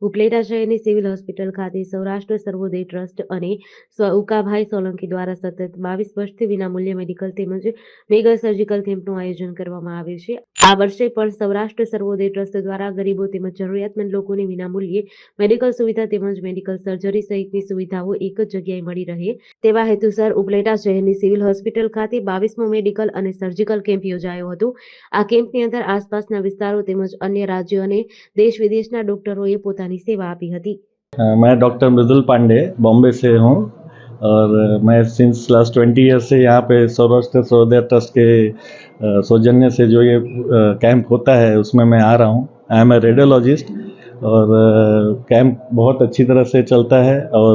ઉપલેટા શહેરની civil hospital ખાતે સૌરાષ્ટ્ર સર્વોદય trust અને ઉકાભાઈ સોલંકી દ્વારા સતત 22 વર્ષથી વિનામૂલ્યે મેડિકલ તેમજ મેગા સર્જિકલ કેમ્પનું આયોજન કરવામાં આવ્યું છે। આ વર્ષે પણ સૌરાષ્ટ્ર સર્વોદય ટ્રસ્ટ દ્વારા ગરીબો તેમજ જરૂરિયાતમંદ લોકોને વિનામૂલ્યે મેડિકલ સુવિધા તેમજ મેડિકલ સર્જરી સહિતની સુવિધાઓ એક જ જગ્યાએ મળી રહે તેવા હેતુસર ઉપલેટા શહેરની સિવિલ હોસ્પિટલ ખાતે 22મો મેડિકલ અને સર્જિકલ કેમ્પ યોજાયો હતો। આ કેમ્પની અંદર આસપાસના વિસ્તારો તેમજ અન્ય રાજ્યો અને देश विदेशના ડોક્ટરોએ પોતાની સેવા આપી હતી। मैं डॉक्टर मृदुल पांडे बॉम्बे से हूँ और मैं सिंस लास्ट 20 ईयर्स से यहाँ पे सौराष्ट्र सर्वोदय ट्रस्ट के सौजन्य से जो ये कैंप होता है उसमें मैं आ रहा हूँ। आई एम ए रेडियोलॉजिस्ट और कैंप बहुत अच्छी तरह से चलता है और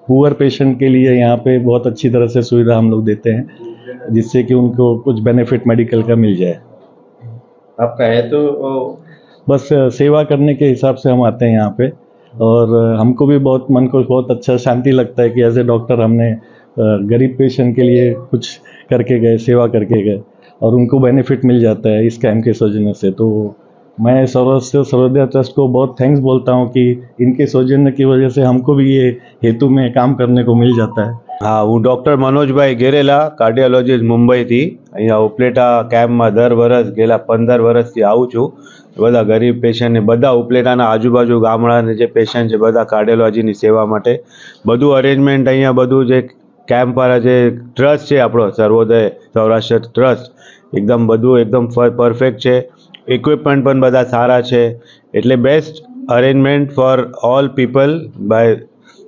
पुअर पेशेंट के लिए यहाँ पे बहुत अच्छी तरह से सुविधा हम लोग देते हैं जिससे कि उनको कुछ बेनिफिट मेडिकल का मिल जाए। आपका है तो बस सेवा करने के हिसाब से हम आते हैं यहाँ पे और हमको भी बहुत मन को बहुत अच्छा शांति लगता है कि एज ए डॉक्टर हमने गरीब पेशेंट के लिए कुछ करके गए, सेवा करके गए और उनको बेनिफिट मिल जाता है इस कैंप के सौजन्य से। तो मैं सौराष्ट्र सर्वोदय ट्रस्ट को बहुत थैंक्स बोलता हूँ कि इनके सौजन्य की वजह से हमको भी ये हेतु में काम करने को मिल जाता है। हाँ, हूँ डॉक्टर मनोजभाई गेरेला कार्डियोलॉजिस्ट मुंबई थी अँ उपलेटा कैम्प में दर वर्ष गेला 15 वर्षथी आऊँ छूँ। बधा गरीब पेशेंट ने बधा उपलेटाना आजूबाजू गामडाना जे पेशेंट है बधा कार्डियोलॉजी सेवा माटे बधु अरेन्जमेंट अँ बधु जे कैम्प वाला जे ट्रस्ट है आपणो सर्वोदय सौराष्ट्र ट्रस्ट एकदम बधु एकदम परफेक्ट है। इक्विपमेंट पण बधा सारा है एटले best arrangement for all people by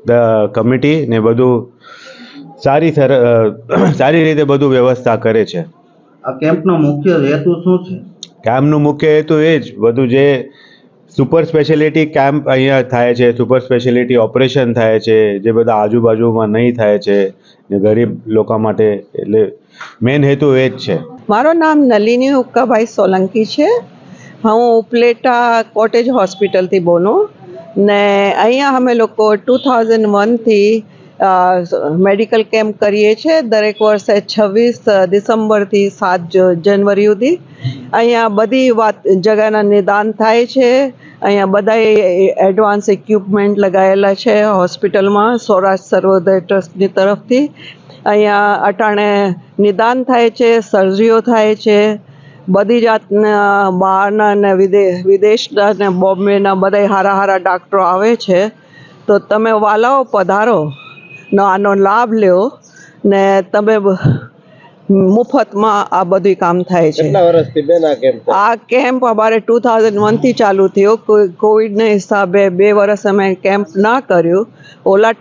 the committee ने बधु सारी रीते बधु व्यवस्था करे छे। आ केम्पनो मुख्य हेतु शुं छे? कैम्पनो मुख्य हेतु ए ज बधु जे सुपर स्पेशलिटी कैम्प अहींया थाय छे, सुपर स्पेशलिटी ऑपरेशन थाय छे जे बधा आजूबाजूमां नहीं थाय छे ने गरीब लोका माटे एटले मेन हेतु ए ज छे। मारो नाम नलिनी उक्काभाई सोलंकी छे। हूँ उपलेटा कॉटेज हॉस्पिटल थी बोलूँ ने अहींया अमे लोको 2001 थी मेडिकल कैम्प करीए छे दरेक वर्षे 26 डिसेम्बर थी 7 जनवरी सुधी। अहींया बधी वात जगहना निदान थाय छे। अहींया बधाए एडवांस इक्विपमेंट लगायेला छे हॉस्पिटल में सौराष्ट्र सर्वोदय ट्रस्ट नी तरफथी। अहींया अटाणे निदान थाय छे, सर्जरीओ थाय छे, बधी जातना बहारना ने विदेशना ने बॉम्बेना बधाए हारा हारा डॉक्टरो आवे छे। तो तमे वालाओ पधारो न आनो लाभ ल्यो ने तमे मुफ्त में आ बधुं काम थाय छे। કેટલા વર્ષથી બેન આ કેમ્પ? आ कैम्प अमारे 2001 थी चालू थयो। कोविड ने हिसाबे 2 वर्ष अमे कैम्प ना कर्यो। ओला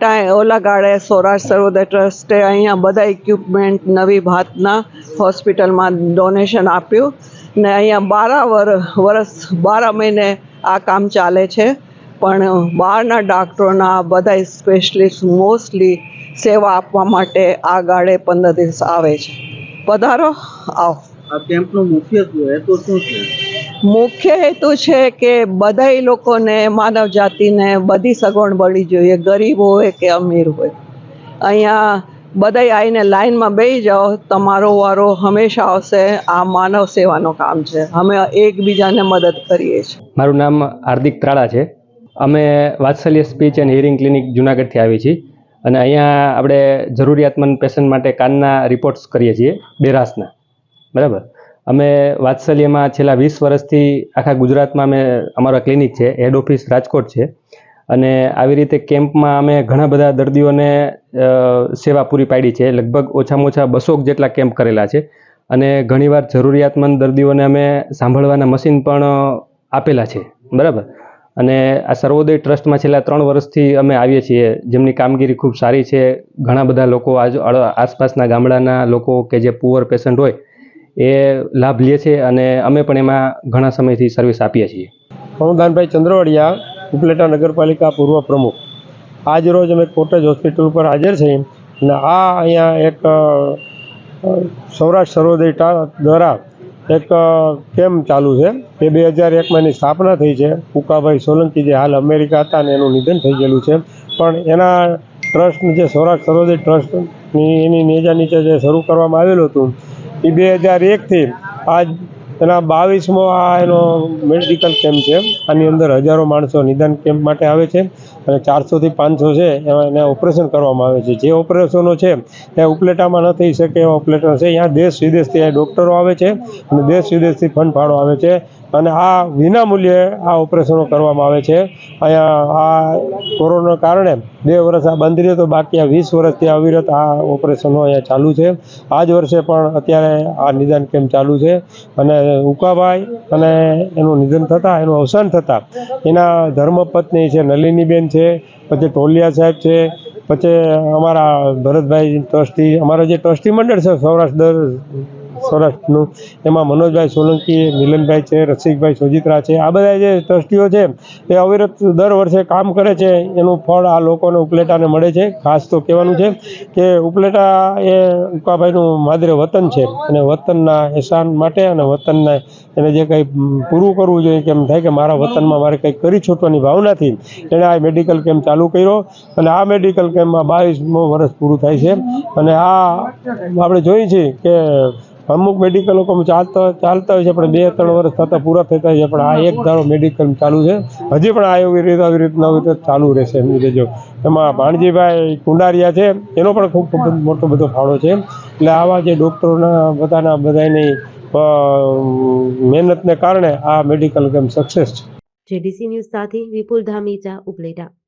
गाड़े सौराष्ट्र सर्वोदय ट्रस्टे अहींया बधा इक्विपमेंट नवी भातना हॉस्पिटल में डोनेशन आप्युं ने अहींया 12 महीने आ काम चाले छे। पण बहारना डॉक्टरोना बधा स्पेशलिस्ट मोस्टली सेवा आपवा माटे आ गाड़े 15 दिवस आवे छे। पधारो आओ। आ केम्पनो मुख्य हेतु शुं छे? मुख्य हेतु छे के बधाई लोकोने मानव जातिने बधी सगवड मळी जोईए, गरीब होय के अमीर होय। अहींया बधाई आईने लाइन में बेही जाओ, तमारो वारो हमेशा आवशे। आ मानव सेवानो काम छे। अमे एकबीजाने मदद करीए छीए। मारू नाम हार्दिक ત્રાળા છે। અમે વાત્સલ્ય સ્પીચ એન્ડ હિયરિંગ ક્લિનિક જુનાગઢથી આવી છીએ અને અહીંયા આપણે જરૂરિયાતમંદ પેશન્ટ માટે કાનના રિપોર્ટ્સ કરીએ છીએ બેરાસના, બરાબર। અમે વાત્સલ્યમાં છેલ્લા 20 વર્ષથી આખા ગુજરાતમાં અમે અમારા ક્લિનિક છે, હેડ ઓફિસ રાજકોટ છે અને આવી રીતે કેમ્પમાં અમે ઘણા બધા દર્દીઓને સેવા પૂરી પાડી છે। લગભગ ઓછામાં ઓછા 200 જેટલા કેમ્પ કરેલા છે અને ઘણીવાર જરૂરિયાતમંદ દર્દીઓને અમે સાંભળવાના મશીન પણ આપેલા છે, બરાબર। અને આ સર્વોદય ટ્રસ્ટમાં છેલ્લા 3 વર્ષથી અમે આવીએ છીએ, જેમની કામગીરી ખૂબ સારી છે। ઘણા બધા લોકો આસપાસના ગામડાના લોકો કે જે પુઅર પેશન્ટ હોય એ લાભ લે છે અને અમે પણ એમાં ઘણા સમયથી સર્વિસ આપીએ છીએ। अनुदानभाई चंद्रवाड़िया उपलेटा नगरपालिका पूर्व प्रमुख। आज रोज अमे कोटेज हॉस्पिटल पर हाजर छे ने आ अहींया एक सौराष्ट्र सर्वोदय द्वारा एक केम्प चालू है। ये 2001 में स्थापना थी है। उकाभाई सोलंकी जे हाल अमेरिका था ने एनुं निधन थई गेलुं छे, पण एना ट्रस्ट जे सौराष्ट्र सर्वोदय ट्रस्ट एनी नेजा नीचे जे शरू करवामां आवेलुं हतुं ए 2001 थी आज એના 22મો આ એનો મેડિકલ કેમ્પ છે. આની અંદર હજારો માણસો નિદાન કેમ્પ માટે આવે છે અને 400 થી 500 છે એને ઓપરેશન કરવામાં આવે છે. જે ઓપરેશનો છે એ ઉપલેટામાં ન થઈ શકે એવા ઓપરેશન છે. અહીંયા દેશ વિદેશથી આ ડૉક્ટરો આવે છે અને દેશ વિદેશથી ફંડ ફાળો આવે છે અને આ વિનામૂલ્યે આ ઓપરેશનો કરવામાં આવે છે. અહીંયા આ કોરોનાના કારણે 2 વર્ષ આ બંધ રહ્યો તો બાકી આ 20 વર્ષથી અવિરત આ ઓપરેશનો અહીંયા ચાલુ છે. આ જ વર્ષે પણ અત્યારે આ નિદાન કેમ્પ ચાલુ છે અને ઉકાભાઈ અને એનું નિધન થતાં, એનું અવસાન થતાં એના ધર્મપત્ની છે નલિનીબેન છે, પછી ટોલિયા સાહેબ છે, પછી અમારા ભરતભાઈ ટ્રસ્ટી, અમારા જે ટ્રસ્ટી મંડળ છે સૌરાષ્ટ્રનું, એમાં મનોજભાઈ સોલંકી, મિલનભાઈ છે, રસિકભાઈ સોજિત્રા છે, આ બધા જે ટ્રસ્ટીઓ છે એ અવિરત દર વર્ષે કામ કરે છે. એનું ફળ આ લોકોને ઉપલેટાને મળે છે. ખાસ તો કહેવાનું છે કે ઉપલેટા એ ઉકાભાઈનું માદરે વતન છે અને વતનના એહસાન માટે અને વતનને એને જે કંઈ પૂરું કરવું જોઈએ, કે એમ થાય કે મારા વતનમાં મારે કંઈક કરી છૂટવાની ભાવનાથી એણે આ મેડિકલ કેમ્પ ચાલુ કર્યો અને આ મેડિકલ કેમ્પમાં 22મો વર્ષ પૂરું થાય છે. અને આ આપણે જોઈએ છીએ કે અમુક મેડિકલ ચાલતા હોય છે પણ 2-3 વર્ષ થતાં પૂરા થતા હોય છે, પણ આ એક ધારો મેડિકલ ચાલુ છે. હજી પણ આ આવી રીતે ચાલુ રહેશે એમ કહેજો. એમાં ભાણજીભાઈ કુંડારિયા છે, એનો પણ ખૂબ મોટો બધો ફાળો છે. એટલે આવા જે ડૉક્ટરોના બધાની મહેનતને કારણે આ મેડિકલ કેમ્પ સક્સેસ છે. જેડીસી ન્યૂઝ સાથે વિપુલ ધામીચા, ઉપલેટા.